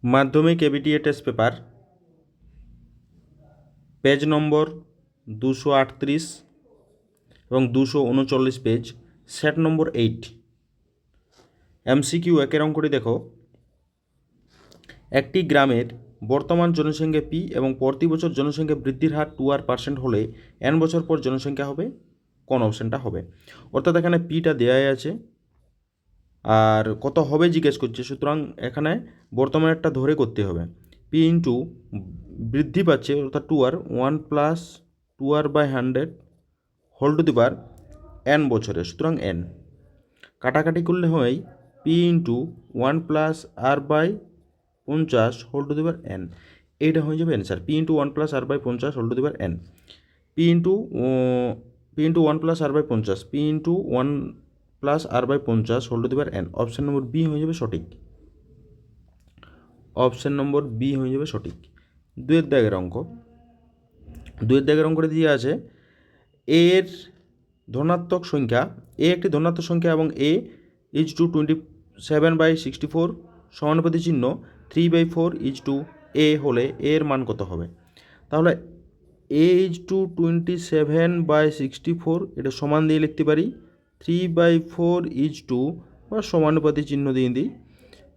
মাধ্যমিক ABTA test paper page নম্বর 238 এবং 239 page, set number 8। MCQ একের অঙ্কটি দেখো। একটি গ্রামের বর্তমান জনসংখ্যা পি এবং প্রতি বছর জনসংখ্যা বৃদ্ধির হার 2% হলে n বছর পর জনসংখ্যা হবে, কোন অপশানটা হবে? অর্থাৎ এখানে পিটা দেয়াই আছে আর কত হবে জিজ্ঞেস করছে, সুতরাং এখানে বর্তমানেরটা ধরে করতে হবে। পি ইন্টু বৃদ্ধি পাচ্ছে অর্থাৎ 2r, 1 plus 2r by 100 whole to the power n বছরে, সুতরাং n। কাটাকাটি করলে হয় P into 1 plus R by 50 whole to the power n। এইটা হয়ে যাবে answer, P into 1 plus R by 50 whole to the power n। P into 1 plus R by 50, P into 1 plus R by 50 whole to the power n। Option number B হয়ে যাবে সঠিক। Option number B হয়ে যাবে সঠিক। দুয়ের দাগের অঙ্ক। দুয়ের দাগের অঙ্কটি দিয়ে আছে এর ধনাত্মক সংখ্যা, এ একটি ধনাত্মক সংখ্যা এবং এ ইজ টু 27/64 সমানুপাতি চিহ্ন 3/4 ইজ টু এ হলে এর মান কত হবে? তাহলে এ ইজ টু 27/64 এটা সমান দিয়ে লিখতে পারি, 3/4 ইজ টু বা সমানুপাতি চিহ্ন দিয়ে দিই,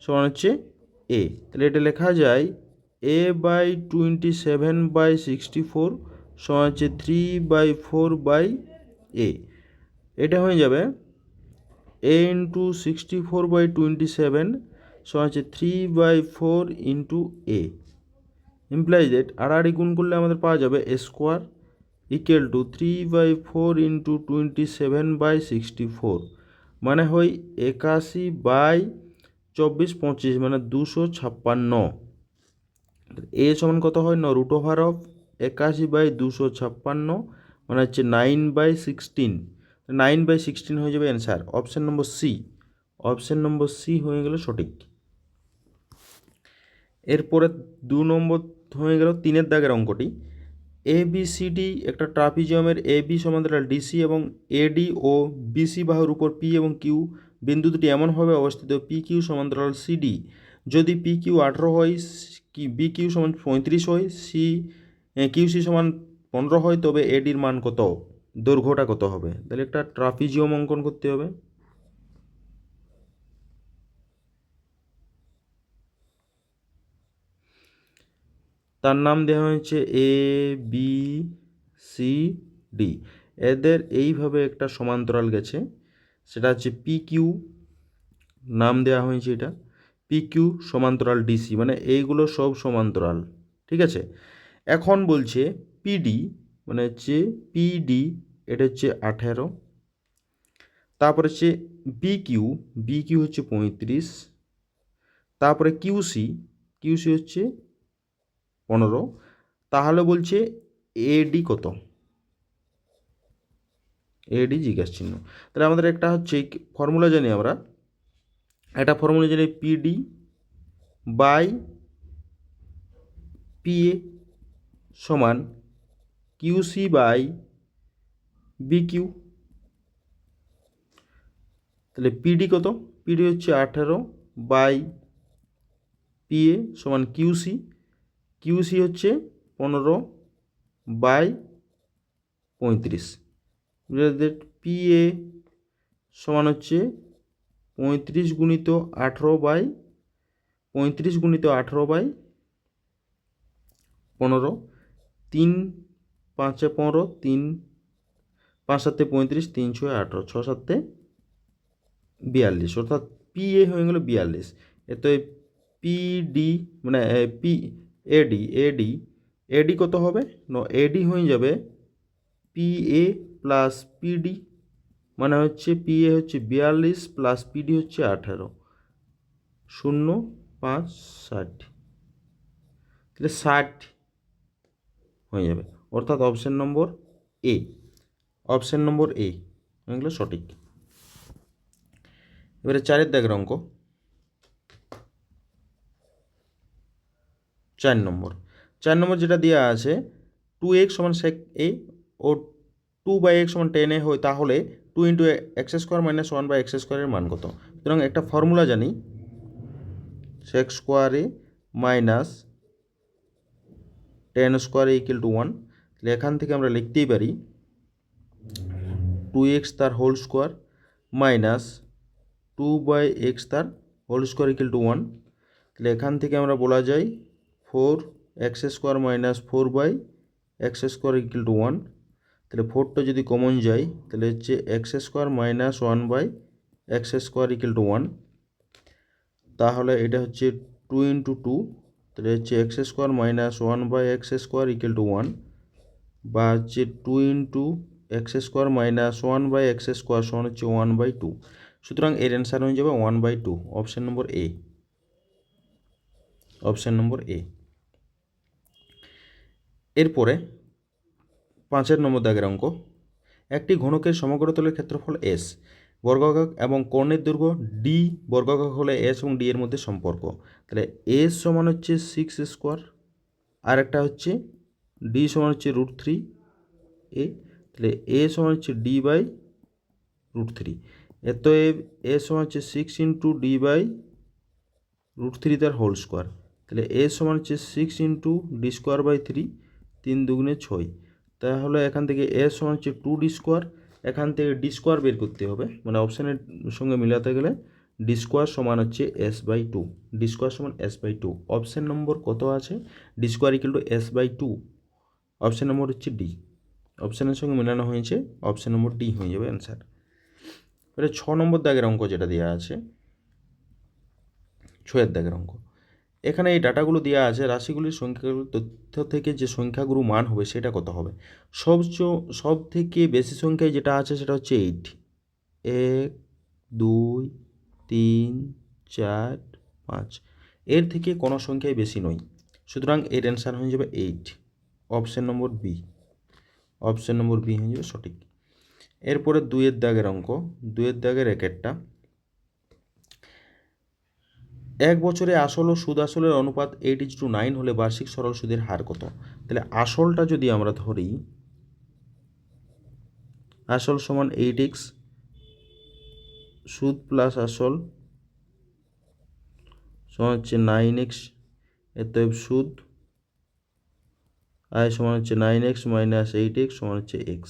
সমান হচ্ছে এ। তাহলে এটা লেখা যায় এ বাই 27/64 সমান হচ্ছে 3/4 এ। এটা হয়ে যাবে এ ইন্টু 64/27 সমান হচ্ছে 3/4 ইন্টু এ। ইমপ্লাইজ দ্যাট আড়াআড়ি গুণ করলে আমাদের পাওয়া যাবে এ স্কোয়ার ইকুয়াল টু 3/4 ইন্টু 27/64 মানে হয় 81/24 মানে 256। এ সমান কত হয় না রুট ওভার অফ 81/256 মানে হচ্ছে 9/16। 9/16 হয়ে যাবে answer, option number C. Option number C হয়ে গেল সঠিক। এরপরে 2 নম্বর হয়ে গেল 3-এর দাগের অঙ্কটি। এ বি সি ডি একটা ট্রাপিজিয়ামের এ বি সমান্তরাল ডিসি এবং এডি ও বিসি বাহুর উপর পি এবং কিউ বিন্দু দুটি এমনভাবে অবস্থিত পি কিউ সমান্তরাল সিডি যদি পি কিউ 18 হয়, বি কিউ সমান 35 হয়, কিউ সি সমান 15 হয়, তবে এডির মান কত, দৈর্ঘ্যটা কত হবে? তাহলে একটা ট্রাপিজিয়াম অঙ্কন করতে হবে। তার নাম দেওয়া হয়েছে এ বি সি ডি। এদের এইভাবে একটা সমান্তরাল গেছে, সেটা হচ্ছে পি কিউ, নাম দেওয়া হয়েছে এটা পি কিউ সমান্তরাল ডিসি, মানে এইগুলো সব সমান্তরাল, ঠিক আছে। এখন বলছে পিডি মানে হচ্ছে পিডি, এটা হচ্ছে 18। তারপরে হচ্ছে বিকিউ, বিকিউ হচ্ছে 35। তারপরে কিউসি, কিউসি হচ্ছে 15। তাহলে বলছে এডি কত? এডি জিজ্ঞাসা চিহ্ন। তাহলে আমাদের একটা হচ্ছে ফর্মুলা জানি, আমরা একটা ফর্মুলা জানি পিডি বাই পিএ সমান কিউসি বাই বিকিউ। তাহলে পিডি কত? পিডি হচ্ছে 18 বাই পিএ সমান কিউসি, কিউসি হচ্ছে 15 বাই 35। পিএ সমান হচ্ছে 35 গুণিত 18 বাই 35 গুণিত 18 বাই 15, 3 5 15, 3 5 7 35, 3 6 18, 6 7 42, অর্থাৎ পিএ হয়ে গেল 42। এত পিডি মানে পি এডি, এডি এডি কত হবে? না এডি হয়ে যাবে পিএ প্লাস পিডি, মানে হচ্ছে পিএ হচ্ছে 42 প্লাস পিডি হচ্ছে 18, 0 5 60, তাহলে 60 হয়ে যাবে, অর্থাৎ অপশান নম্বর এ। অপশান নম্বর এ এগুলো সঠিক। এবারে 4-এর দাগের অঙ্ক। 4 নম্বর যেটা দেওয়া আছে 2x সমান sec a ও 2/x সমান 10a হয়, তাহলে 2 into x square minus 1/x স্কোয়ারের মান কত? সুতরাং একটা ফর্মুলা জানি, sec square a minus 10 square equal to 1। তাহলে এখান থেকে আমরা লিখতেই পারি 2x তার হোল স্কোয়ার মাইনাস 2/x তার হোল স্কোয়ার ইকুয়াল টু 1। তাহলে এখান থেকে আমরা বলা যায় 4x square minus 4/x square equal to 1। তাহলে 4টা যদি কমন যায় তাহলে হচ্ছে x square minus 1/x square equal to 1। তাহলে এটা হচ্ছে 2 ইন্টু 2, তাহলে হচ্ছে x square minus 1/x square equal to 1, বা হচ্ছে 2 into x square minus 1/x square সমান হচ্ছে 1/2। সুতরাং এর অ্যান্সার হয়ে যাবে 1/2, অপশান নম্বর এ। অপশান নম্বর এ। এরপরে 5 নম্বর দাগের অঙ্ক। একটি ঘনকের সমগ্রতলের ক্ষেত্রফল এস, বর্গাকার এবং কর্ণের দৈর্ঘ্য ডি বর্গাকার হলে এস এবং ডি এর মধ্যে সম্পর্ক। তাহলে এস সমান হচ্ছে 6 স্কোয়ার, আর একটা হচ্ছে ডি সমান হচ্ছে √3 এ। তাহলে এ সমান হচ্ছে d/√3। অতএব এ সমান হচ্ছে 6 ইন্টু d/√3 তার হোল স্কোয়ার। তাহলে এ সমান হচ্ছে 6 ইন্টু d²/3, 3 দুগুণে 6। তাহলে এখান থেকে এ সমান হচ্ছে 2d², এখান থেকে d² বের করতে হবে, মানে অপশানের সঙ্গে মিলাতে গেলে d² সমান হচ্ছে s/2, d² সমান s/2। অপশান নম্বর কত আছে? d² equal to s/2, option number হচ্ছে ডি। অপশানের সঙ্গে মেলানো হয়েছে, অপশান নম্বর ডি হয়ে যাবে অ্যান্সার। এবারে 6 নম্বর দাগের অঙ্ক যেটা দেওয়া আছে, 6 দাগের অঙ্ক। এখানে এই ডাটাগুলো দেওয়া আছে, রাশিগুলির সংখ্যাগুলোর তথ্য থেকে যে সংখ্যাগুলো মান হবে সেটা কত হবে। সব থেকে বেশি সংখ্যায় যেটা আছে সেটা হচ্ছে 8। 1 2 3 4 5, এর থেকে কোনো সংখ্যাই বেশি নয়, সুতরাং এর অ্যান্সার হয়ে যাবে 8, option number B. Option number B হয়ে যাবে সঠিক। এরপরে 2 দাগের অঙ্ক, 2 দাগের একটা। এক বছরে আসল ও সুদ আসলের অনুপাত 8:9 হলে বার্ষিক সরল সুদের হার কত? তাহলে আসলটা যদি আমরা ধরি, আসল সমান 8x, সুদ প্লাস আসল সমান হচ্ছে 9x, অতএব সুদ আয় সমান হচ্ছে 9x মাইনাস 8x সমান হচ্ছে x।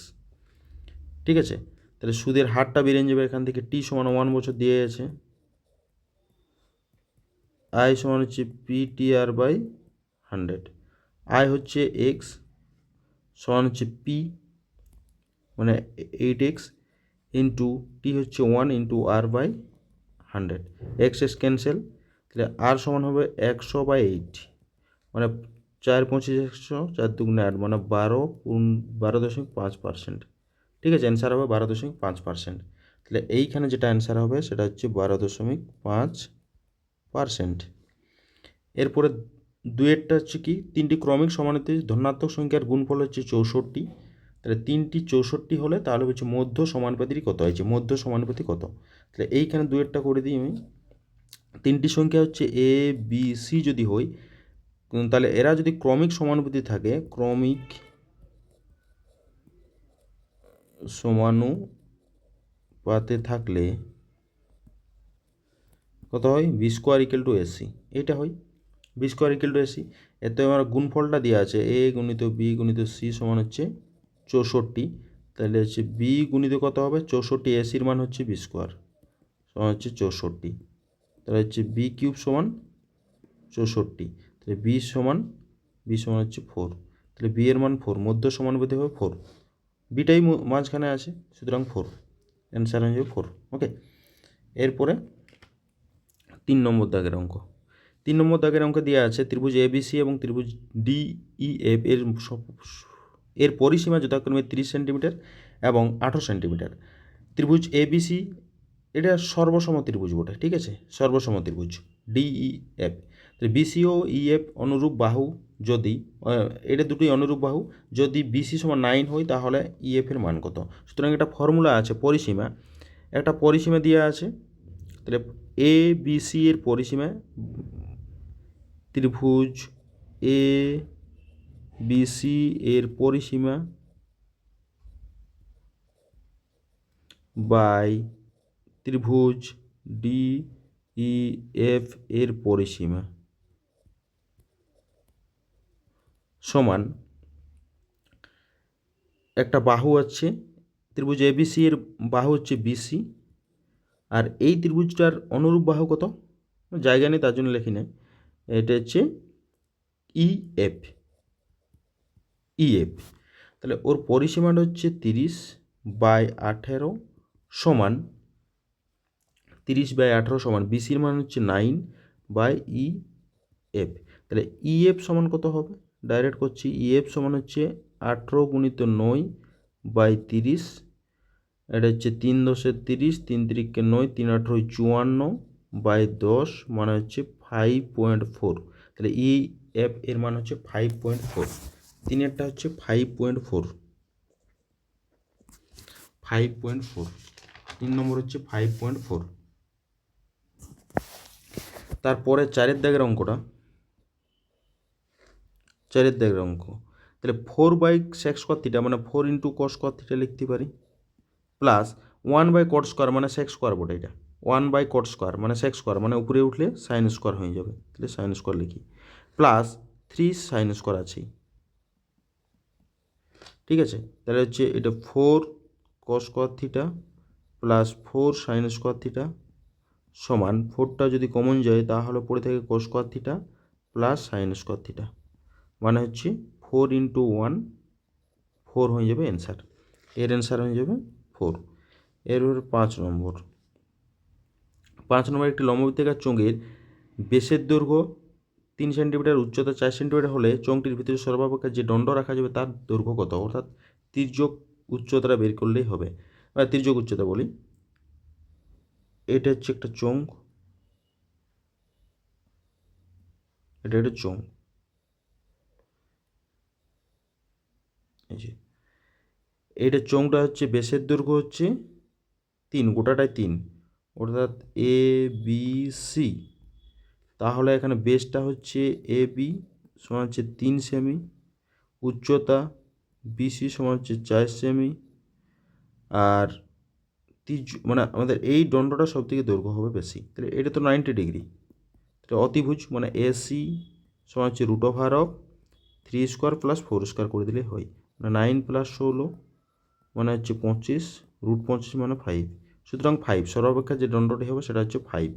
ঠিক আছে, তাহলে সুদের হারটা বেরিয়ে যাবে এখান থেকে। টি সমান 1 বছর দিয়ে আছে, আয় সমান হচ্ছে PTR/100। আয় হচ্ছে x সমান হচ্ছে p মানে 8x ইন্টু টি হচ্ছে 1 into r/100। X S cancel, তাহলে আর সমান হবে 100/8, মানে 4 25 100, 4 দুগুণে 8, মানে 12.5%। ঠিক আছে, অ্যান্সার হবে 12.5%। তাহলে এইখানে যেটা অ্যান্সার হবে সেটা হচ্ছে 12.5%। এরপরে 2টা হচ্ছে কি, 3টি ক্রমিক সমানুপাতিক ধনাত্মক সংখ্যার গুণফল হচ্ছে 64। তাহলে 3টি 64 হলে তাহলে হচ্ছে মধ্য সমানুপাতিক কত হয়েছে, মধ্য সমানুপাতিক কত। তাহলে এইখানে 2টা করে দিই আমি। 3টি সংখ্যা হচ্ছে এ বি সি যদি হয়, তাহলে এরা যদি ক্রমিক সমানুপাতি থাকে, ক্রমিক সমানুপাতে থাকলে কত হয়, b² ইকুয়াল টু ac, এটা হয় b² ইকুয়াল টু ac। এতে আমার গুণফলটা দেওয়া আছে a গুণিত b গুণিত c সমান হচ্ছে 64। তাহলে হচ্ছে b গুণিত কত হবে 64, এসির মান হচ্ছে b² সমান হচ্ছে 64। তাহলে হচ্ছে b³ সমান 64, তাহলে b সমান হচ্ছে 4। তাহলে b এর মান 4, মধ্য সমানুপাতি হবে 4, বিটাই মাঝখানে আছে, সুতরাং 4, অ্যান্সার হয়ে যাবে 4। ওকে, এরপরে 3 নম্বর দাগের অঙ্ক। 3 নম্বর দাগের অঙ্ক দেওয়া আছে ত্রিভুজ এবিসি এবং ত্রিভুজ ডিইএফ এর পরিসীমা যথাক্রমে 30 সেন্টিমিটার এবং 18 সেন্টিমিটার। ত্রিভুজ এবিসি এটা সর্বসম ত্রিভুজ বটে, ঠিক আছে, সর্বসম ত্রিভুজ ডিইএফ। তাহলে বিসি ও ইএফ অনুরূপ বাহু, যদি এটা দুটোই অনুরূপ বাহু, যদি বিসি সমান 9 হয় তাহলে ইএফ এর মান কত। সুতরাং একটা ফর্মুলা আছে, পরিসীমা, একটা পরিসীমা দেওয়া আছে। তাহলে এ বি সি এর পরিসীমা, ত্রিভুজ এ বি সি এর পরিসীমা বাই ত্রিভুজ ডি ই এফ এর পরিসীমা। সমান একটা বাহু আছে ত্রিভুজ এবিসি এর বাহু হচ্ছে বিসি, আর এই ত্রিভুজটার অনুরূপ বাহু কত জায়গা নেই তার জন্য লিখি নাই, এটা হচ্ছে ইএফ। তাহলে ওর পরিসীমাটা হচ্ছে 30/18 সমান 30/18 সমান বিসির মান হচ্ছে 9/EF। তাহলে ইএফ সমান কত হবে, ডাইরেক্ট করছি। ইএফ সমান হচ্ছে 18 × 9/30, এটা হচ্ছে 3 × 10 = 30, 3 × 3 = 9, 3 × 8 = 54/10 মানে হচ্ছে 5.4। তাহলে ইএফ এর মান হচ্ছে 5.4, তিনেরটা হচ্ছে 5.4, 3 নম্বর হচ্ছে 5.4। তারপরে 4-এর দাগের অঙ্কটা, 4-এর দাগের অঙ্ক। তাহলে 4/sec² মানে 4 × cos² লিখতে পারি, প্লাস 1/cot² মানে sec² বটে, এটা 1/cot² মানে sec² মানে উপরে উঠলে sin² হয়ে যাবে, তাহলে sin² লিখি, প্লাস 3 sin² আছেই। ঠিক আছে, তাহলে হচ্ছে এটা 4 cos² প্লাস 4 sin² সমান 4টা যদি কমন যায় তাহলে পড়ে থাকে cos² প্লাস sin² মানে হচ্ছে 4 × 1 4 হয়ে যাবে অ্যান্সার। এর অ্যান্সার হয়ে যাবে 4। এরপর 5 নম্বর। 5 নম্বর একটি লম্ববৃত্তাকার চোঙের বেসের দৈর্ঘ্য 3 সেন্টিমিটার, উচ্চতা 4 সেন্টিমিটার হলে চোঙটির ভিতরে সর্বাপেক্ষা যে দণ্ড রাখা যাবে তার দৈর্ঘ্য কত, অর্থাৎ তির্যক উচ্চতাটা বের করলেই হবে, বা তির্যক উচ্চতা বলি। এটা হচ্ছে একটা চোঙ, এটা একটা চোঙ, এই যে এইটা চোঙটা হচ্ছে বেসের দৈর্ঘ্য হচ্ছে 3, গোটাটাই 3, অর্থাৎ ABC। তাহলে এখানে বেসটা হচ্ছে AB সমান হচ্ছে 3 সেমি, উচ্চতা BC সমান হচ্ছে 4 সেমি, আর মানে আমাদের এই দণ্ডটা সব থেকে দৈর্ঘ্য হবে বেশি, তাহলে এটা তো 90 ডিগ্রি। তাহলে অতিভুজ মানে AC সমান হচ্ছে √3² প্লাস 4² করে দিলে হয়, মানে 9 + 16 মানে হচ্ছে 25, √25 মানে 5, সুতরাং 5 সর্বাপেক্ষা যে দণ্ডটি হবে সেটা হচ্ছে 5।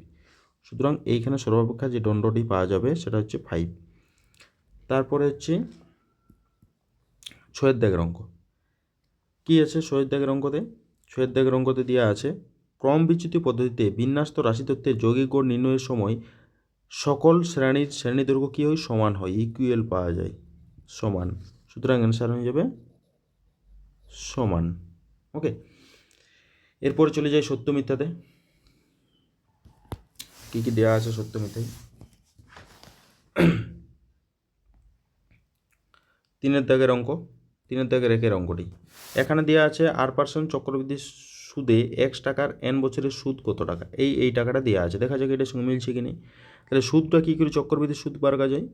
সুতরাং এইখানে সর্বাপেক্ষা যে দণ্ডটি পাওয়া যাবে সেটা হচ্ছে 5। তারপরে হচ্ছে 6-এর দাগের অঙ্ক। কী আছে 6-এর দাগের অঙ্কতে? 6-এর দাগের অঙ্কতে দেওয়া আছে ক্রম বিচ্যুতি পদ্ধতিতে বিন্যস্ত রাশিতত্ত্বের যৌগিক গড় নির্ণয়ের সময় সকল শ্রেণীদৈর্ঘ্য কী হয়, সমান হয়, ইকুয়াল পাওয়া যায়, সমান। সুতরাং অ্যান্সার হয়ে যাবে সমান। ওকে, এরপরে চলে যাই সত্য মিথ্যাতে। কী কী দেওয়া আছে সত্য মিথ্যায়? 3-এর দাগের অঙ্ক, 3-এর দাগের 1-এর অঙ্কটি। এখানে দেওয়া আছে r% চক্রবৃদ্ধি সুদে x টাকার n বছরের সুদ কত টাকা, এই টাকাটা দেওয়া আছে, দেখা যাক এটার সঙ্গে মিলছে কি নেই। তাহলে সুদটা কী করে চক্রবৃদ্ধি সুদ বার করা যায়,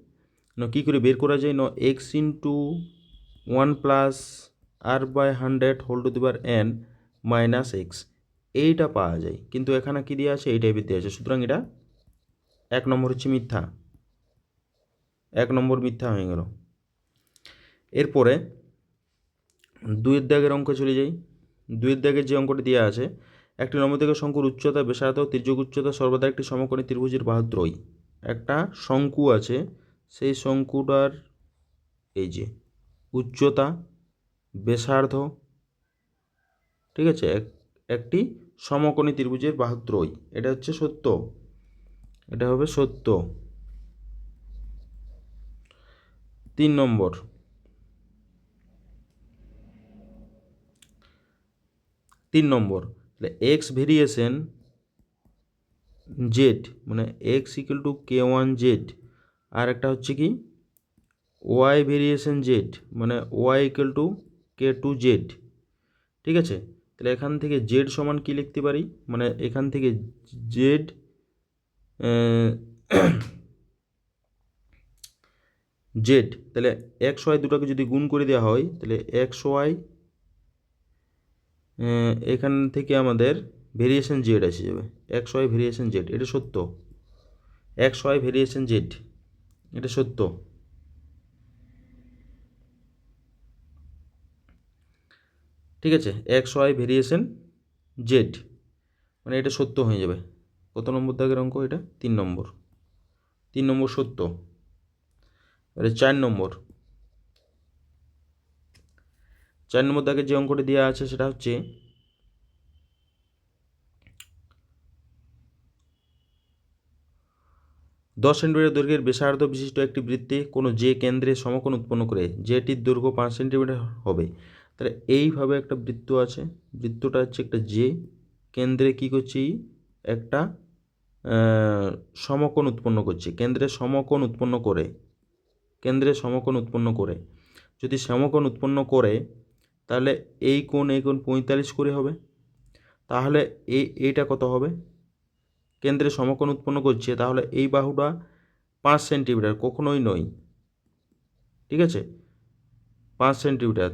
না কী করে বের করা যায়, x × 1 + r/100 n - x, এইটা পাওয়া যায়, কিন্তু এখানে কী দেওয়া আছে, এই টাইপের দেওয়া আছে, সুতরাং এটা 1 নম্বর হচ্ছে মিথ্যা, 1 নম্বর মিথ্যা হয়ে গেল। এরপরে 2-এর দাগের অঙ্ক চলে যাই। 2-এর দাগের যে অঙ্কটি দেওয়া আছে, একটি লম্বদ্বিঘাত শঙ্কুর উচ্চতা, ব্যাসার্ধ ও তির্যক উচ্চতা সর্বদা একটি সমকোণী ত্রিভুজের বাহু ত্রয়ী। একটা শঙ্কু আছে, সেই শঙ্কুটার এই যে উচ্চতা, ব্যাসার্ধ, ঠিক আছে, একটি সমকোণী ত্রিভুজের বাহু ত্রয়ী, এটা হচ্ছে সত্য, এটা হবে সত্য। 3 নম্বর, 3 নম্বর, তাহলে এক্স ভেরিয়েশন জেড মানে x = k1z, আর একটা হচ্ছে কি ওয়াই ভেরিয়েশন জেড মানে y = k2z। ঠিক আছে, তাহলে এখান থেকে জেড সমান কি লিখতে পারি, মানে এখান থেকে জেড জেড, তাহলে এক্স ওয়াই দুটোকে যদি গুণ করে দেওয়া হয় তাহলে এক্স ওয়াই, এখান থেকে আমাদের ভেরিয়েশন জেড এসে যাবে, এক্স ওয়াই ভেরিয়েশন জেড, এটা সত্য, এক্স ওয়াই ভেরিয়েশন জেড, এটা সত্য। ঠিক আছে, এক্স ওয়াই ভেরিয়েশন জেড, মানে এটা সত্য হয়ে যাবে। কত নম্বর দাগের অঙ্ক এটা? 3 নম্বর। 3 নম্বর সত্য। এবারে 4 নম্বর। 4 নম্বর দাগের যে অঙ্কটি দেওয়া আছে সেটা হচ্ছে 10 সেন্টিমিটার দৈর্ঘ্যের ব্যাসার্ধ বিশিষ্ট একটি বৃত্তে কোনো যে কেন্দ্রে সমকোণ উৎপন্ন করে যেটির দৈর্ঘ্য 5 সেন্টিমিটার হবে। তাহলে এইভাবে একটা বৃত্ত আছে, বৃত্তটা হচ্ছে একটা যে কেন্দ্রে কী করছি, একটা সমকোণ উৎপন্ন করছে, কেন্দ্রে সমকোণ উৎপন্ন করে, কেন্দ্রে সমকোণ উৎপন্ন করে, যদি সমকোণ উৎপন্ন করে তাহলে এই কোণ 45 করে হবে। তাহলে এইটা কত হবে? কেন্দ্রে সমকোণ উৎপন্ন করছে, তাহলে এই বাহুটা 5 সেন্টিমিটার কখনোই নয়, ঠিক আছে, 5 সেন্টিমিটার।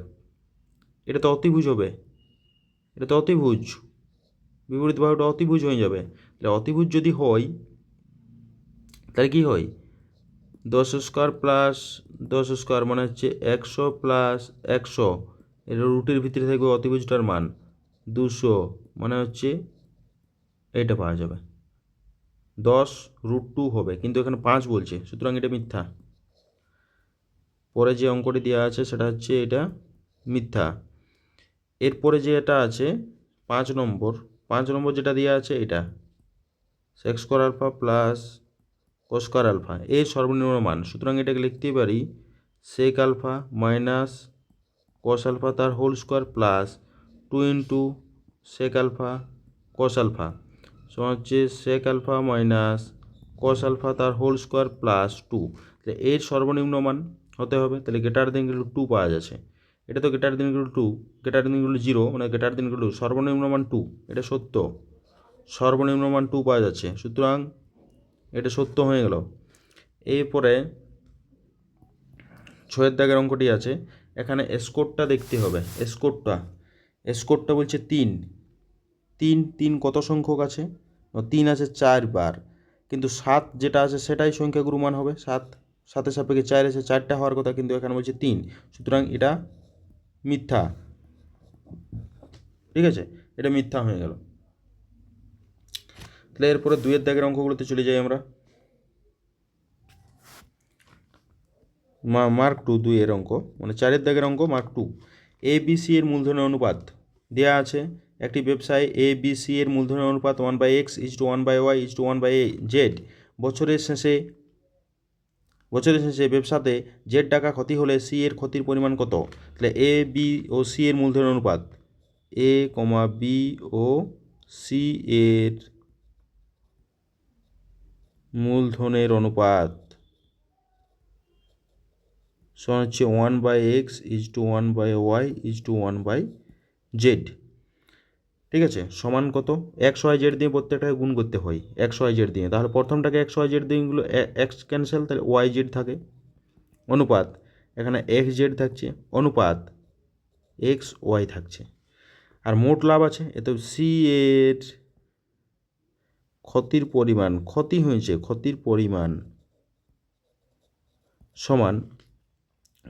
এটা তো অতিভুজ হবে, এটা তো অতিভুজ, বিপরীত বাহুটা অতিভুজ হয়ে যাবে। তাহলে অতিভুজ যদি হয় তাহলে কী হয়, 10 স্কোয়ার প্লাস 10 স্কোয়ার মানে হচ্ছে 100 প্লাস 100, এটা রুটের ভিতরে থাকবে অতিভুজটার মান 200, মানে হচ্ছে এটা পাওয়া যাবে 10√2 হবে, কিন্তু এখানে 5 বলছে, সুতরাং এটা মিথ্যা। পরে যে অঙ্কটি দেওয়া আছে সেটা হচ্ছে এটা মিথ্যা। এরপরে যে এটা আছে 5 নম্বর, 5 নম্বর যেটা দেওয়া আছে এটা sec square alpha plus cos square alpha এর সর্বনিম্ন মান, সুতরাং এটাকে লিখতেই পারি sec alpha minus cos alpha তার whole square plus 2 into sec alpha cos alpha সমান হচ্ছে sec alpha minus cos alpha তার হোল স্কোয়ার প্লাস 2। তাহলে এর সর্বনিম্ন মান হতে হবে, তাহলে গ্রেটার দেন ইকুয়াল টু 2 পাওয়া যাচ্ছে। এটা তো greater than equal to 2, greater than equal to 0, মানে গ্রেটার দেন ইকুয়াল টু সর্বনিম্ন মান 2, এটা সত্য, সর্বনিম্ন মান 2 পাওয়া যাচ্ছে, সুতরাং এটা সত্য হয়ে গেল। এরপরে 6 দাগের অঙ্কটি আছে, এখানে স্কোরটা দেখতে হবে, স্কোরটা বলছে 3 3 3 কত সংখ্যক আছে? 3 আছে 4 বার, কিন্তু 7 যেটা আছে সেটাই সংখ্যাগুরু মান হবে, 7 7-এর সাপেক্ষে 4 আছে, 4টা হওয়ার কথা, কিন্তু এখানে বলছে 3, সুতরাং এটা মিথ্যা, ঠিক আছে, এটা মিথ্যা হয়ে গেল। তাহলে এরপরে 2 দাগের অঙ্কগুলোতে চলে যাই আমরা। মার্ক 2 2 অঙ্ক, মানে 4 দাগের অঙ্ক মার্ক 2। ABC এর মূলধনের অনুপাত দেওয়া আছে, একটি ব্যবসায় ABC এর মূলধনের অনুপাত 1/x = 1/y = 1/z। বছরের শেষে ব্যবসাতে z টাকা ক্ষতি হলে C এর ক্ষতির পরিমাণ কত? তাহলে A B ও C এর মূলধনের অনুপাত, A, B ও C এর মূলধনের অনুপাত সমান হচ্ছে 1/x = 1/y = 1/z, ঠিক আছে, সমান কত? XYZ দিয়ে প্রত্যেকটাকে গুণ করতে হয়, XYZ দিয়ে, তাহলে প্রথমটাকে XYZ দিয়ে গুলো x ক্যান্সেল, তাহলে YZ থাকে, অনুপাত এখানে XZ থাকছে, অনুপাত XY থাকছে, আর মোট লাভ আছে, এত C এর ক্ষতির পরিমাণ, ক্ষতি হয়েছে, ক্ষতির পরিমাণ সমান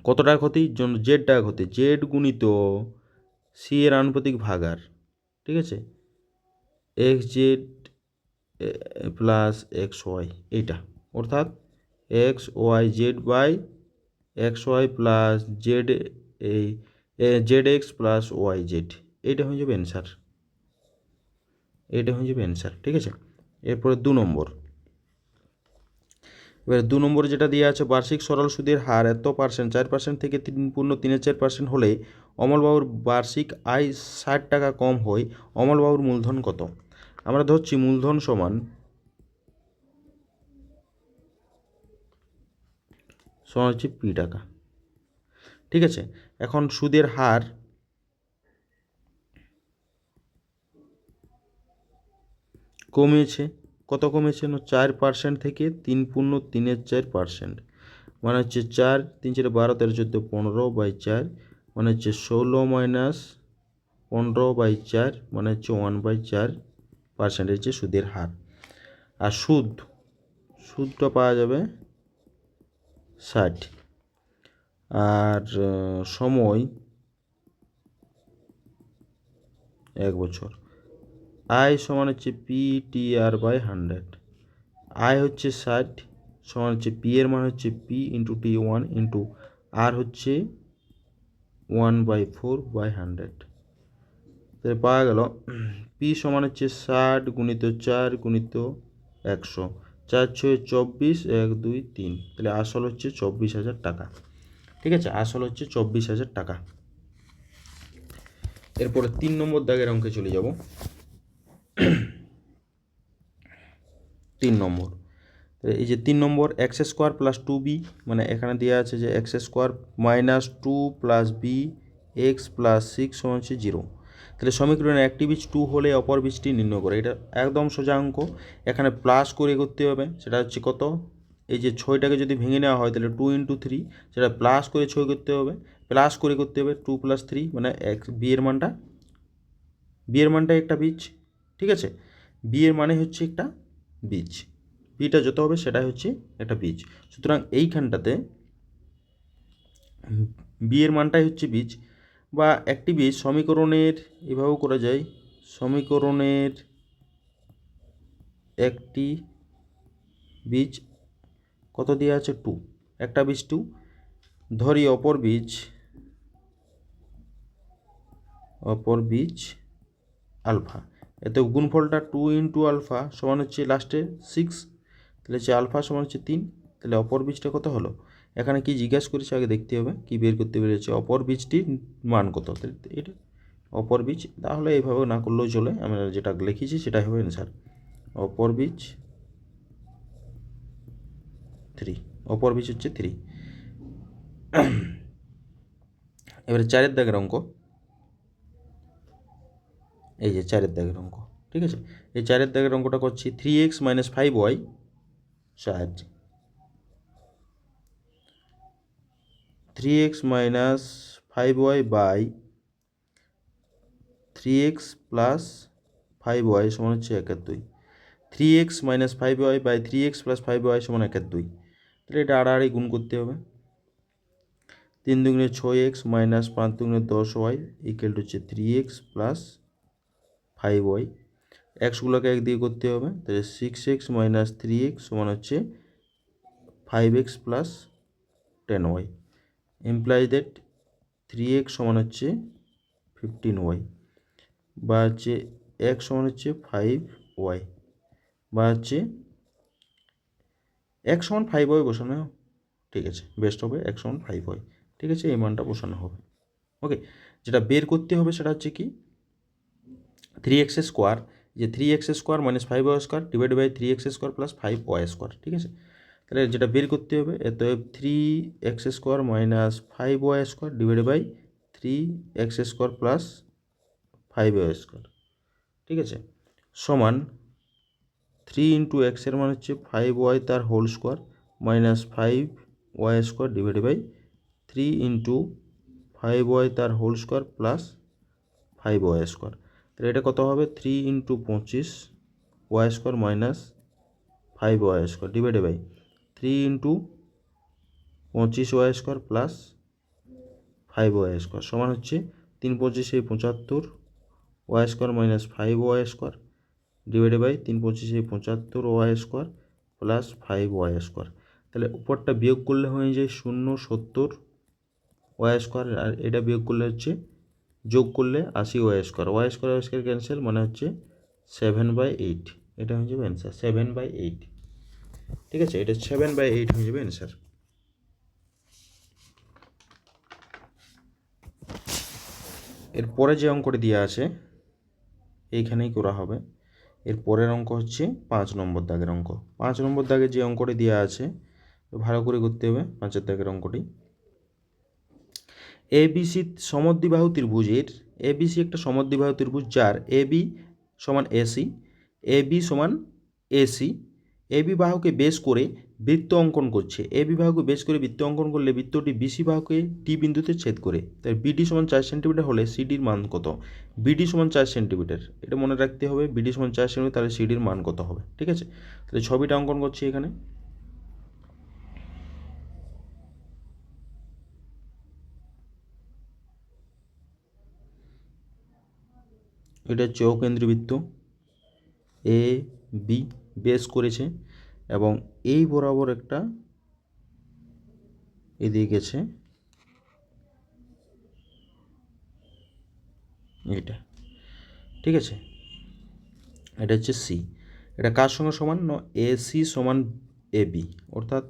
কত টাকা ক্ষতি? Z টাকা ক্ষতি, Z গুণিত C এর আনুপাতিক ভাগার, ঠিক আছে, XZ প্লাস XY, এইটা অর্থাৎ XYZ/XY plus ZX plus YZ, এইটা হয়ে যাবে অ্যান্সার, এইটা হয়ে যাবে অ্যান্সার, ঠিক আছে। এরপরে 2 নম্বর, এবার 2 নম্বরে যেটা দেওয়া আছে, বার্ষিক সরল সুদের হার এত পার্সেন্ট 4% থেকে 3.34% হলে অমলবাবুর বার্ষিক আয় 60 টাকা কম হয়, অমলবাবুর মূলধন কত? আমরা ধরছি মূলধন সমান হচ্ছে P টাকা, ঠিক আছে। এখন সুদের হার কমেছে, কত কমেছে? 4% থেকে 3.34%, মানে হচ্ছে 4 3 4 12 13 14 15/4, মানে হচ্ছে 16 মাইনাস 15/4, মানে হচ্ছে 1/4% হচ্ছে সুদের হার। আর সুদটা পাওয়া যাবে 60, আর সময় 1 বছর। আই সমান হচ্ছে P T R by 100। I হচ্ছে 60 সমান হচ্ছে পি এর মান হচ্ছে P into T 1 into R হচ্ছে 1/4/100। তাহলে পাওয়া গেল পি সমান হচ্ছে 60 গুণিত 4 গুণিত 100, 4 6 24, 1 2 3। তাহলে আসল হচ্ছে 24,000 টাকা। ঠিক আছে, আসল হচ্ছে 24,000 টাকা। এরপরে 3 নম্বর দাগের অঙ্কে চলে যাব। 3 নম্বর, এই যে 3 নম্বর এক্স স্কোয়ার প্লাস 2b, মানে এখানে দেওয়া আছে যে X square minus 2 plus B X plus 6 সমান হচ্ছে 0। তাহলে সমীকরণের একটি বীজ 2 হলে অপর বীজটি নির্ণয় করে। এটা একদম সোজা অঙ্ক। এখানে প্লাস করে করতে হবে, সেটা হচ্ছে কত, এই যে 6টাকে যদি ভেঙে নেওয়া হয় তাহলে 2 × 3, সেটা প্লাস করে 6 করতে হবে, প্লাস করে করতে হবে 2 + 3, মানে বি এর মানটা একটা বীজ। ঠিক আছে, বি এর মানে হচ্ছে একটা বীজ, বিটা যত হবে সেটাই হচ্ছে একটা বীজ। সুতরাং এইখানটাতে বি এর মানটাই হচ্ছে বীজ, বা একটি বীজ সমীকরণের এভাবেও করা যায়, সমীকরণের একটি বীজ কত দেওয়া আছে 2, একটা বীজ 2, ধরি অপর বীজ আলফা। এত গুণফলটা 2 × আলফা সমান হচ্ছে লাস্টে 6, তাহলে হচ্ছে আলফা সমান হচ্ছে 3। তাহলে অপর বীজটা কত হলো, এখানে কি জিজ্ঞাসা করেছে আগে দেখতে হবে, কি বের করতে পেরেছে, অপর বীজটির মান কত। এটা অপর বীজ, তাহলে এইভাবে না করলেও চলে, আমরা যেটা লিখেছি সেটাই হবে অ্যান্সার। অপর বীজ 3, অপর বীজ হচ্ছে 3। এবারে 4 দাগের অঙ্ক, এই যে 4 দাগের অঙ্ক। ঠিক আছে, এই 4 দাগের অঙ্কটা করছি 3x - 5y সাহায্যে। 3x - 5y by 3x + 5y সমান হচ্ছে 1/2। 3x - 5y by 3x + 5y সমান 1/2। তাহলে এটা আড়াআড়ি গুণ করতে হবে। 3 দুগুণে 6x মাইনাস 5 দুগুণে 10y ইকুয়াল টু হচ্ছে 3x + 5y। এক্সগুলোকে একদিকে করতে হবে, তাহলে 6x - 3x সমান হচ্ছে 5x + 10y, imply that 3x সমান হচ্ছে 15y, বা হচ্ছে x সমান হচ্ছে 5y, বা হচ্ছে x সমান 5y বসানো, ঠিক আছে, বেস্ট হবে x সমান 5y। ঠিক আছে, এই মানটা বসানো হবে। ওকে, যেটা বের করতে হবে সেটা হচ্ছে কি 3x স্কোয়ার, যে 3x square - 5y² divide by 3x square + 5y²। ঠিক আছে, তাহলে যেটা বের করতে হবে এত 3x square - 5y² divide by 3x square + 5y²। ঠিক আছে, সমান 3 × x এর মান হচ্ছে 5y তার whole square minus 5y² divide by 3 × 5y তার হোল স্কোয়ার প্লাস 5y²। তাহলে এটা কত হবে 3 × 25 y² minus 5y² divide by 3 × 25y² plus 5y² সমান হচ্ছে 3 × 25 = 75 y² minus 5y² divide by 3 × 25 = 75y² plus 5y²। তাহলে উপরটা বিয়োগ করলে হয়ে যায় 0 70 y², আর এটা বিয়োগ করলে হচ্ছে যোগ করলে 80y², y² ক্যান্সেল, মানে হচ্ছে 7/8। এটা হয়ে যাবে অ্যান্সার 7/8। ঠিক আছে, এটা 7/8 হয়ে যাবে অ্যান্সার। এরপরে যে অঙ্কটি দেওয়া আছে এইখানেই করা হবে। এর পরের অঙ্ক হচ্ছে 5 নম্বর দাগের অঙ্ক। 5 নম্বর দাগে যে অঙ্কটি দেওয়া আছে ভালো করে করতে হবে। 5 দাগের অঙ্কটি এবিসি সমদ্বিবাহু ত্রিভুজের, এবিসি একটা সমদ্বিবাহু ত্রিভুজ যার এবি সমান এসি, এবি সমান এসি, এবি বাহুকে বেশ করে বৃত্ত অঙ্কন করছে। এবি বাহুকে বেশ করে বৃত্ত অঙ্কন করলে বৃত্তটি বিসি বাহুকে ডি বিন্দুতে ছেদ করে। তাই বিডি সমান 4 সেন্টিমিটার হলে সিডির মান কত। বিডি সমান 4 সেন্টিমিটার, এটা মনে রাখতে হবে, বিডি সমান 4 সেন্টিমিটার, তাহলে সিডির মান কত হবে। ঠিক আছে, তাহলে ছবিটা অঙ্কন করছি এখানে। এটা হচ্ছে অকেন্দ্রবৃত্ত এ বি বেস করেছে এবং এই বরাবর একটা এদিকে গেছে এটা, ঠিক আছে। এটা হচ্ছে সি। এটা কার সঙ্গে সমান না এ সি সমান এ বি, অর্থাৎ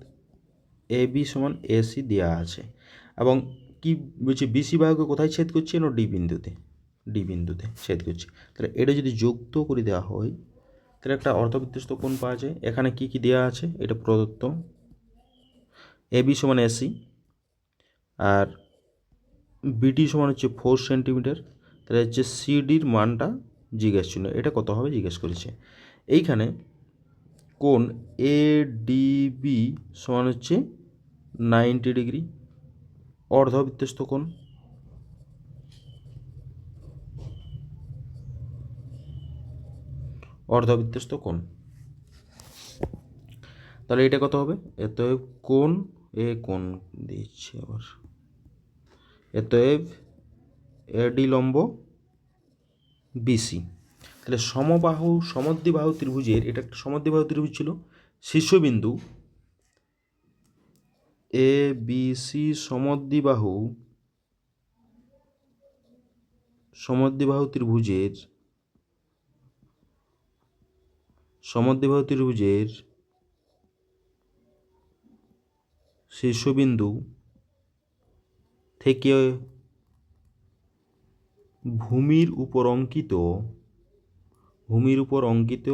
এ বি সমান এ সি দেওয়া আছে এবং কি বলছি বিসি বাহুকে কোথায় ছেদ করছে না ডি বিন্দুতে ছেদ করছে। তাহলে এটা যদি যুক্ত করে দেওয়া হয় তাহলে একটা অর্ধবৃত্তস্থ কোণ পাওয়া যায়। এখানে কি কি দেওয়া আছে এটা প্রদত্ত, এ বি সমান এসি আর বিটি সমান হচ্ছে 4 সেন্টিমিটার। তাহলে হচ্ছে সিডির মানটা জিজ্ঞেস ছিল, এটা কত হবে জিজ্ঞেস করেছে। এইখানে কোণ এ ডিবি সমান হচ্ছে 90 ডিগ্রি, অর্ধবৃত্তস্থ কোণ। অর্ধবৃত্তস্থ কোণ, তাহলে এটা কত হবে? এতএব কোণ কোণ দিচ্ছি আবার, এতএব এডি লম্ব বিসি। তাহলে সমদ্বিবাহু ত্রিভুজের, এটা একটা সমদ্বিবাহু ত্রিভুজ ছিল, শীর্ষবিন্দু এ বি সি সমদ্বিবাহু ত্রিভুজের শীর্ষবিন্দু থেকে ভূমির উপর অঙ্কিত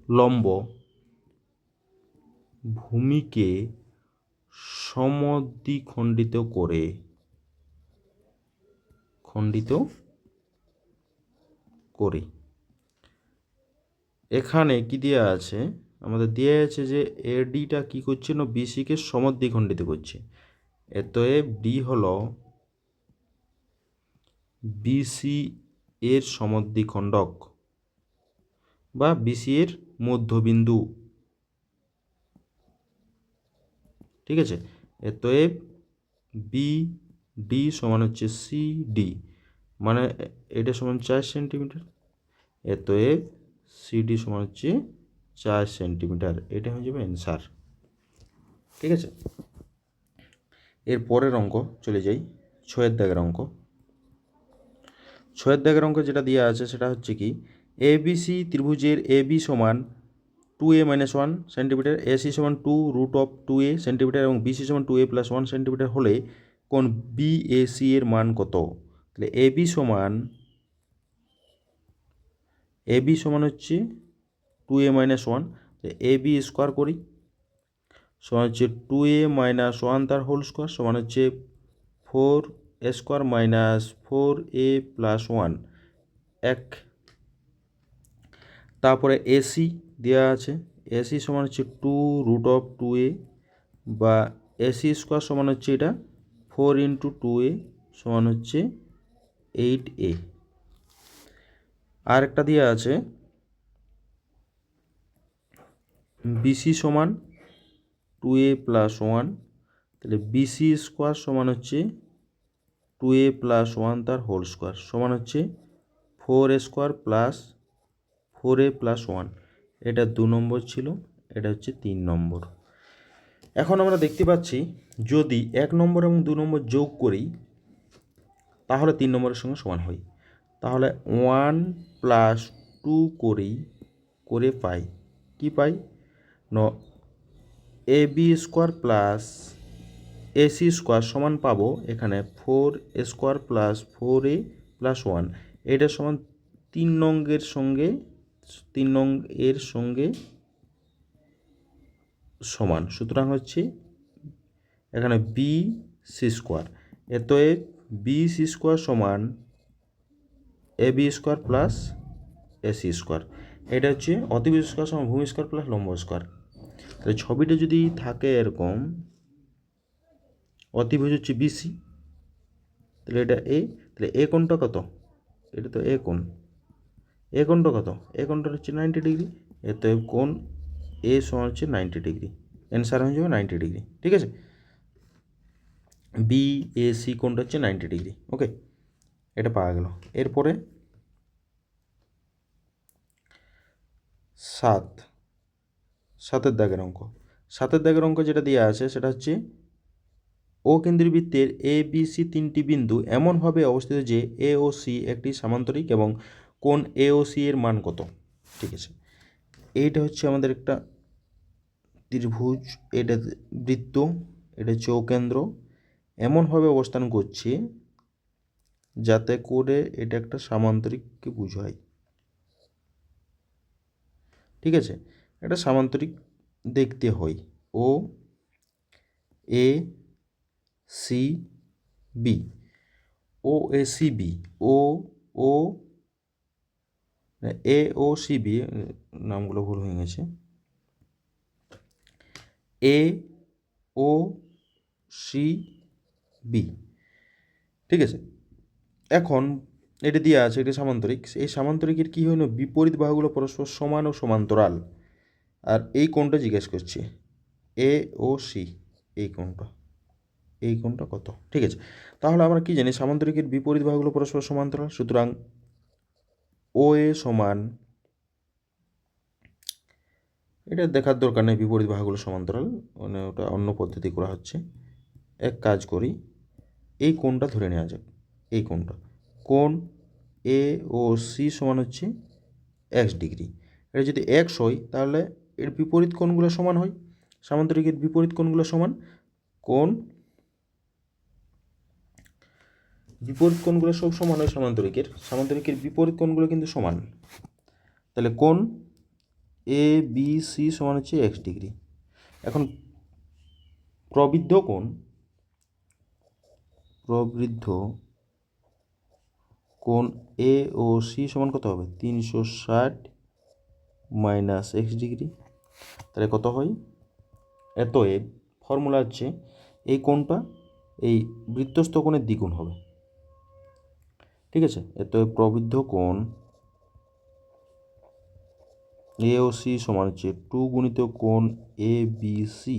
লম্ব ভূমিকে সমদ্বিখণ্ডিত করে এখানে কি দেওয়া আছে আমাদের দেওয়া আছে যে এডিটা কি করছে না বিসিকে সমদ্বিখণ্ডিত করছে। অতএব ডি হলো বিসি এর সমদ্বিখণ্ডক বা বিসি এর মধ্যবিন্দু, ঠিক আছে। অতএব বি ডি সমান হচ্ছে সি ডি, মানে এটা সমান 4 সেন্টিমিটার। অতএব সিডি সমান হচ্ছে 4 সেন্টিমিটার। এটা হয়ে যাবে অ্যান্সার, ঠিক আছে। এর পরের অঙ্ক চলে যাই, 6 দাগের অঙ্ক। 6 দাগের অঙ্ক যেটা দেওয়া আছে সেটা হচ্ছে কি, এবিসি ত্রিভুজের এ বি সমান 2a-1 সেন্টিমিটার, এসি সমান 2√2a সেন্টিমিটার এবং বিসি সমান 2a+1 সেন্টিমিটার হলে কোণ বিএসি এর মান কত? তাহলে এবি সমান হচ্ছে 2a-1, এ বি স্কোয়ার করি সমান হচ্ছে 2a-1 তার হোল স্কোয়ার সমান হচ্ছে 4a² - 4a+1 এক। তারপরে এসি দেওয়া আছে, এসি সমান হচ্ছে 2√2a বা এসি স্কোয়ার সমান হচ্ছে এটা 4 × 2a সমান হচ্ছে 8a। আর একটা দেওয়া আছে বিসি সমান 2a+1, তাহলে বিসি স্কোয়ার সমান হচ্ছে 2a+1 তার হোল স্কোয়ার সমান হচ্ছে 4a² + 4a+1। এটা 2 নম্বর ছিল, এটা হচ্ছে 3 নম্বর। এখন আমরা দেখতে পাচ্ছি যদি 1 নম্বর এবং 2 নম্বর যোগ করি তাহলে 3 নম্বরের সঙ্গে সমান হয়। তাহলে 1 + 2 করে পাই কি পাই ন ab² + ac² সমান পাবো এখানে 4a² + 4a+1। এটা সমান 3 নং এর সঙ্গে সমান। সুতরাং হচ্ছে এখানে bc², অতএব bc² সমান ab² + ac²। এটা হচ্ছে অতিভুজ স্কোয়ার সমান ভূমি স্কোয়ার প্লাস লম্ব স্কোয়ার। তাহলে ছবিটা যদি থাকে এরকম, অতিভুজ হচ্ছে বিসি, তাহলে এটা এ, তাহলে এ কোণটা কত? এটা তো এ কোণ, এ কোণটা কত? এ কোণটা হচ্ছে 90 ডিগ্রি। অতএব কোণ এ সমান হচ্ছে 90 ডিগ্রি, অ্যান্সার হয়ে যাবে 90 ডিগ্রি, ঠিক আছে। বি এ সি কোণটা হচ্ছে 90 ডিগ্রি, ওকে। এটা পাওয়া গেল। এরপরে 7 দাগের অঙ্ক। 7 দাগের অঙ্ক যেটা দেওয়া আছে সেটা হচ্ছে ও কেন্দ্রীয় বৃত্তের এ বি সি তিনটি বিন্দু এমনভাবে অবস্থিত যে এ ও সি একটি সামান্তরিক এবং কোণ এ ও সি এর মান কত। ঠিক আছে, এইটা হচ্ছে আমাদের একটা ত্রিভুজ, এটা বৃত্ত, এটা হচ্ছে ও কেন্দ্র, এমনভাবে অবস্থান করছে যাতে করে এটা একটা সামান্তরিককে বোঝায়। ঠিক আছে, এটা সামান্তরিক দেখতে হয়। O A C B, O A C B, O O A O C B, নামগুলো ভুল হয়ে গেছে, এ ও সি বি। ঠিক আছে, এখন এটা দিয়ে আছে এটা সামান্তরিক। এই সামান্তরিকের কী হয় না, বিপরীত বাহুগুলো পরস্পর সমান ও সমান্তরাল। আর এই কোণটা জিজ্ঞেস করছে এ ও সি, এই কোণটা কত। ঠিক আছে, তাহলে আমরা কি জানি সামান্তরিকের বিপরীত বাহুগুলো পরস্পর সমান্তরাল, সুতরাং ও এ সমান, এটা দেখার দরকার নেই বিপরীত বাহুগুলো সমান্তরাল, মানে ওটা অন্য পদ্ধতি করা হচ্ছে। এক কাজ করি, এই কোণটা ধরে নেওয়া যাক, এই কোণটা, কোণ এ ও সি সমান হচ্ছে এক্স ডিগ্রি। এটা যদি এক্স হয় তাহলে এর বিপরীত কোণগুলো সমান হয়, সামান্তরিকের বিপরীত কোণগুলো সমান, কোণ বিপরীত কোণগুলো সব সমান হয় সামান্তরিকের বিপরীত কোণগুলো কিন্তু সমান। তাহলে কোণ এ বি সি সমান হচ্ছে এক্স ডিগ্রি। এখন প্রবৃদ্ধ কোণ এ ও সি সমান কত হবে, 360 মাইনাস এক্স ডিগ্রি। তাহলে কত হয়, অতএব ফর্মুলা হচ্ছে এই কোণটা এই বৃত্তস্থ কোণের দ্বিগুণ হবে। ঠিক আছে, অতএব প্রবৃদ্ধ কোণ এ ও সি সমান হচ্ছে 2 গুণিত কোণ এ বি সি।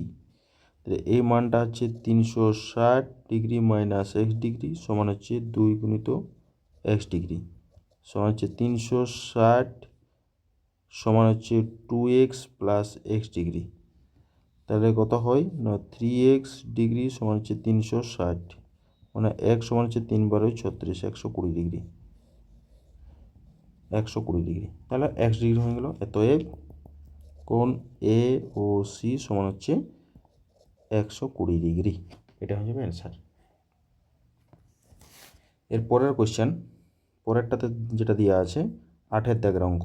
এই মানটা হচ্ছে 360 ডিগ্রি মাইনাস এক্স ডিগ্রি সমান হচ্ছে 2 গুণিত এক্স ডিগ্রি সমান হচ্ছে 360 সমান হচ্ছে 2x প্লাস এক্স ডিগ্রি। তাহলে কত হয় না 3x ডিগ্রি সমান হচ্ছে 360, মানে এক সমান হচ্ছে 3 বারোই 36, 120 ডিগ্রি, 120 ডিগ্রি। তাহলে এক্স ডিগ্রি হয়ে গেল। অতএব কোণ এ ও সি সমান হচ্ছে 120 ডিগ্রি। এটা হয়ে যাবে অ্যান্সার। এর পরের কোয়েশ্চেন, পরেরটাতে যেটা দেওয়া আছে 8 দাগের অঙ্ক।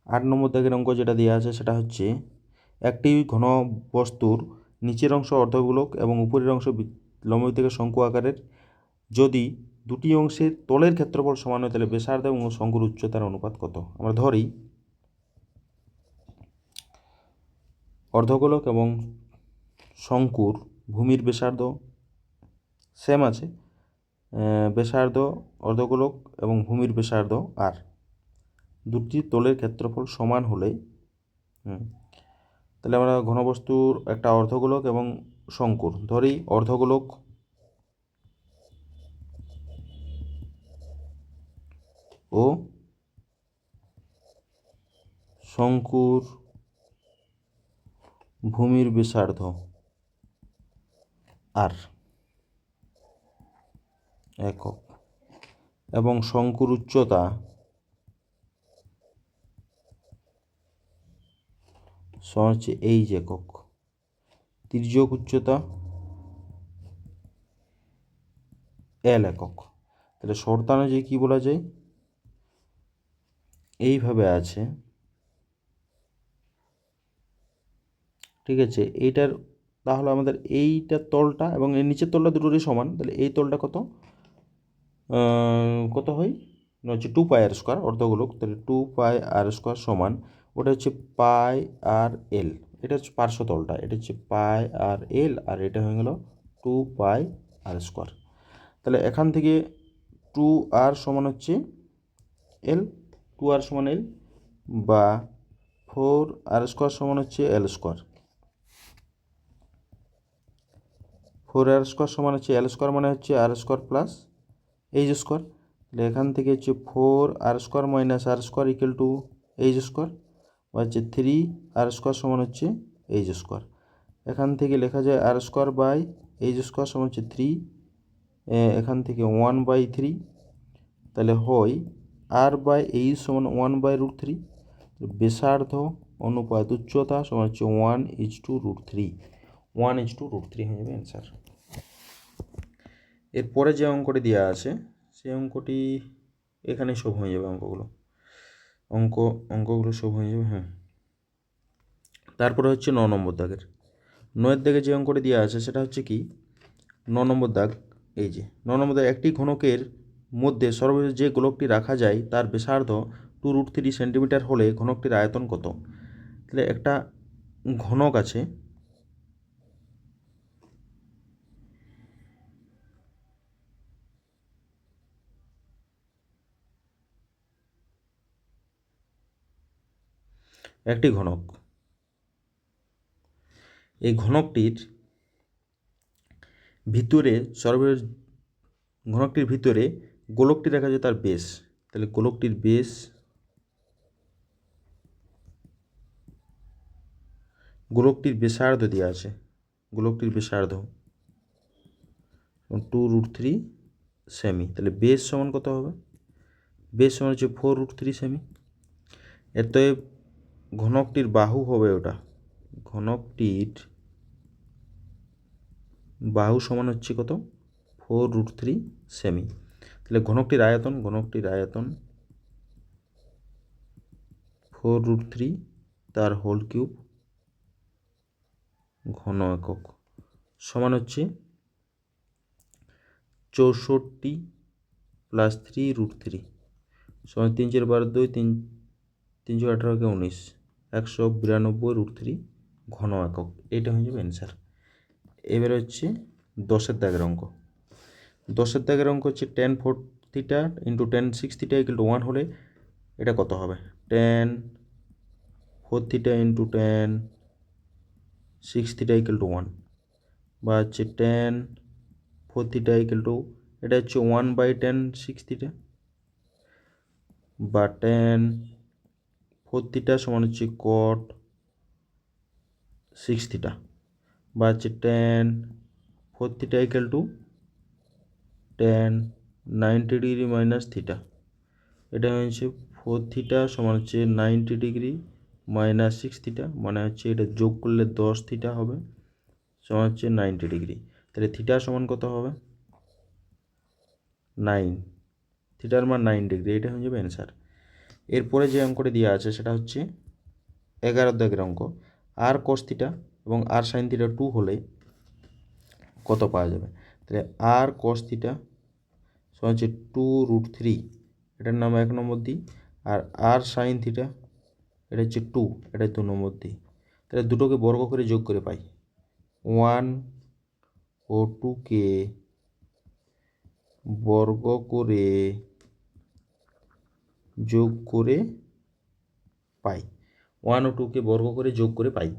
8 নম্বর দাগের অঙ্ক যেটা দেওয়া আছে সেটা হচ্ছে একটি ঘন বস্তুর নিচের অংশ অর্ধগোলক এবং উপরের অংশ লম্ব থেকে শঙ্কু আকারের, যদি দুটি অংশের তলের ক্ষেত্রফল সমান হয় তাহলে ব্যাসার্ধ এবং শঙ্কুর উচ্চতার অনুপাত কত। আমরা ধরি অর্ধগোলক এবং শঙ্কুর ভূমির ব্যাসার্ধ সেম আছে, ব্যাসার্ধ অর্ধগোলক এবং ভূমির ব্যাসার্ধ আর, দুটি তলের ক্ষেত্রফল সমান হলে তাহলে আমরা ঘনবস্তুর একটা অর্ধগোলক এবং শঙ্কুর ধরি, অর্ধগোলক ও শঙ্কুর ভূমির ব্যাসার্ধ আর একক এবং শঙ্কুর উচ্চতা সমান হচ্ছে এইচ একক, তির্যক উচ্চতা এল একক। তাহলে শর্তানুযায়ী কী বলা যায়, এইভাবে আছে। ঠিক আছে, এইটার তাহলে আমাদের এইটার তলটা এবং এর নিচের তলটা দুটোরই সমান, তাহলে এই তলটা কত কত হয় না হচ্ছে 2 পাই আর স্কোয়ার অর্ধগোলক, তাহলে 2 পাই আর স্কোয়ার সমান ওটা হচ্ছে পাই আর এল, এটা হচ্ছে পার্শ্বতলটা, এটা হচ্ছে পাই আর এল, আর এটা হয়ে গেল 2 পাই আর স্কোয়ার। তাহলে এখান থেকে 2 আর সমান হচ্ছে এল, 2 আর সমান এল, বা 4 আর স্কোয়ার সমান হচ্ছে এল স্কোয়ার, 4r² সমান হচ্ছে l² মানে হচ্ছে r² প্লাস h², তাহলে এখান থেকে হচ্ছে 4r² minus r² equal to h², বা হচ্ছে 3r² সমান হচ্ছে h²। এখান থেকে লেখা যায় r² বাই h² সমান হচ্ছে 3, এখান থেকে 1/3, তাহলে হয় r বাই h সমান 1/√3, ব্যাসার্ধ অনুপাত উচ্চতা সমান হচ্ছে 1:√3, 1:√3 হয়ে যাবে অ্যান্সার। এরপরে যে অঙ্কটি দেওয়া আছে সেই অঙ্কটি এখানে সব হয়ে যাবে, অঙ্কগুলো সব হয়ে যাবে। হ্যাঁ, তারপরে হচ্ছে 9 নম্বর দাগের 9 দাগে যে অঙ্কটি দেওয়া আছে সেটা হচ্ছে কি 9 নম্বর দাগ। এই যে 9 নম্বর দাগ, একটি ঘনকের মধ্যে সর্বশেষ যে গোলকটি রাখা যায় তার ব্যাসার্ধ 2√3 সেন্টিমিটার হলে ঘনকটির আয়তন কত? তাহলে একটা ঘনক আছে, একটি ঘনক, এই ঘনকটির ভিতরে ঘনকটির ভিতরে গোলকটি রাখা যায় তার বেস, তাহলে গোলকটির বেস, গোলকটির ব্যাসার্ধ দেওয়া আছে, গোলকটির ব্যাসার্ধ 2√3 সেমি, তাহলে বেস সমান কত হবে? বেস সমান হচ্ছে 4√3 সেমি। অতএব ঘনকটির বাহু হবে ওটা, ঘনকটির বাহু সমান হচ্ছে কত? 4√3 সেমি। তাহলে ঘনকটির আয়তন 4√3 তার হোল কিউব ঘন একক সমান হচ্ছে 64 প্লাস 3√3 সমান 3×12 3×18 19 192√3 ঘন একক। এটা হয়ে যাবে অ্যান্সার। এবারে হচ্ছে 10 দাগের অঙ্ক। 10 দাগের অঙ্ক হচ্ছে tan 4 theta into tan 6 theta equal to 1 হলে এটা কত হবে? tan 4 theta into tan 6 theta equal to 1, বা হচ্ছে tan 4 থিটা ইকুয়াল টু, এটা হচ্ছে 1/tan 6 থিটা, বা tan 4 থিটা সমান হচ্ছে cot 6 থিটা, বা হচ্ছে tan 4 theta equal to tan 90 degree minus theta. এটা হচ্ছে 4 থিটা সমান হচ্ছে 90 ডিগ্রি মাইনাস 6 থিটা, মানে হচ্ছে এটা যোগ করলে 10 থিটা হবে, সমান হচ্ছে 90 ডিগ্রি। তাহলে থিটা সমান কত হবে? 9, থিটার মান 9 ডিগ্রি, এটা হয়ে যাবে অ্যান্সার। এরপরে যে অঙ্কটি দেওয়া আছে সেটা হচ্ছে 11 দাগের অঙ্ক। আর cos থিটা এবং আর sin থিটা 2 হলে কত পাওয়া যাবে? তাহলে আর cos থিটা সমান হচ্ছে 2√3, এটার নাম 1 নম্বর দিই, আর আর sin থিটা এটা হচ্ছে 2, এটা 2 নম্বর দিই। তাহলে দুটোকে বর্গ করে যোগ করে পাই, 1 ও 2কে বর্গ করে যোগ করে পাই, 1 ও 2কে বর্গ করে যোগ করে পাই,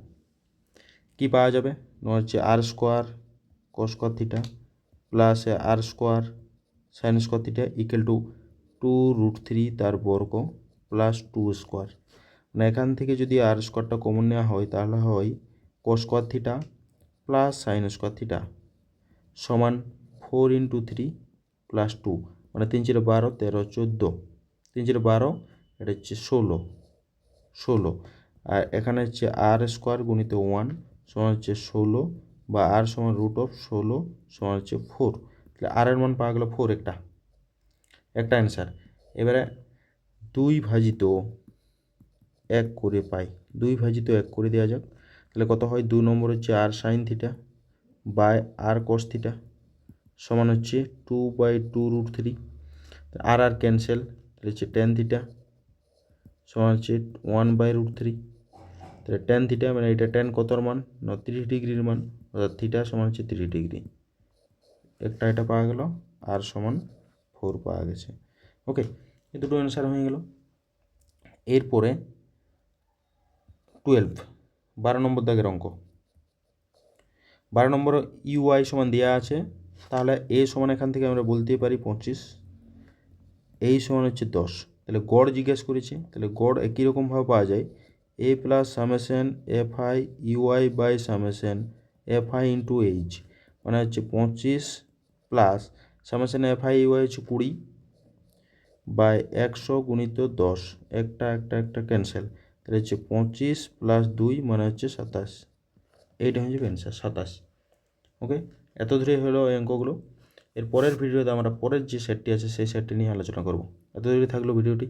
কি পাওয়া যাবে? হচ্ছে r² cos theta plus r² sin theta equal to 2√3 তার বর্গ প্লাস 2²। মানে এখান থেকে যদি r² কমন নেওয়া হয় তাহলে হয় cos theta plus sin theta সমান 4×3 প্লাস 2, মানে 3×12 13 14, 3×12 এটা হচ্ছে 16, আর এখানে হচ্ছে r² গুণিত 1 সমান হচ্ছে 16, বা r সমান √16 সমান হচ্ছে 4। তাহলে r এর মান পাওয়া গেল 4, একটা অ্যান্সার। এবারে 2/1 করে পাই, 2/1 করে দেওয়া যাক, তাহলে কত হয়? 2 নম্বর হচ্ছে r sin theta by r cos theta সমান হচ্ছে 2/2√3, আর ক্যান্সেল, তাহলে হচ্ছে tan থিটা সমান হচ্ছে 1/√3, তাহলে tan থিটা মানে এটা tan কতর মান? 30 ডিগ্রির মান, অর্থাৎ থিটা সমান হচ্ছে 30 ডিগ্রি, একটা এটা পাওয়া গেল, আর সমান 4 পাওয়া গেছে। ওকে, এই দুটো অ্যান্সার হয়ে গেল। এরপরে 12 নম্বর দাগের অঙ্ক। 12 নম্বর ইউআই সমান দেওয়া আছে, তাহলে এ সমান এখান থেকে আমরা বলতেই পারি 25, এই সমান হচ্ছে 10। তাহলে গড় জিজ্ঞেস করেছে, তাহলে গড় একই রকমভাবে পাওয়া যায় A plus summation F I U I by summation F I into H, মানে হচ্ছে 25 plus summation F I U I হচ্ছে 20 বাই 100 গুণিত 10, একটা ক্যান্সেল, তাহলে হচ্ছে 25 প্লাস 2 মানে হচ্ছে 27, এইটা হচ্ছে অ্যান্সার 27। ওকে, এত দূরে হলো এই অঙ্কগুলো। এর পরের ভিডিওতে আমরা পরের যে সেটটি আছে সেই সেটটি নিয়ে আলোচনা করব। এত দূরে থাকলো ভিডিওটি।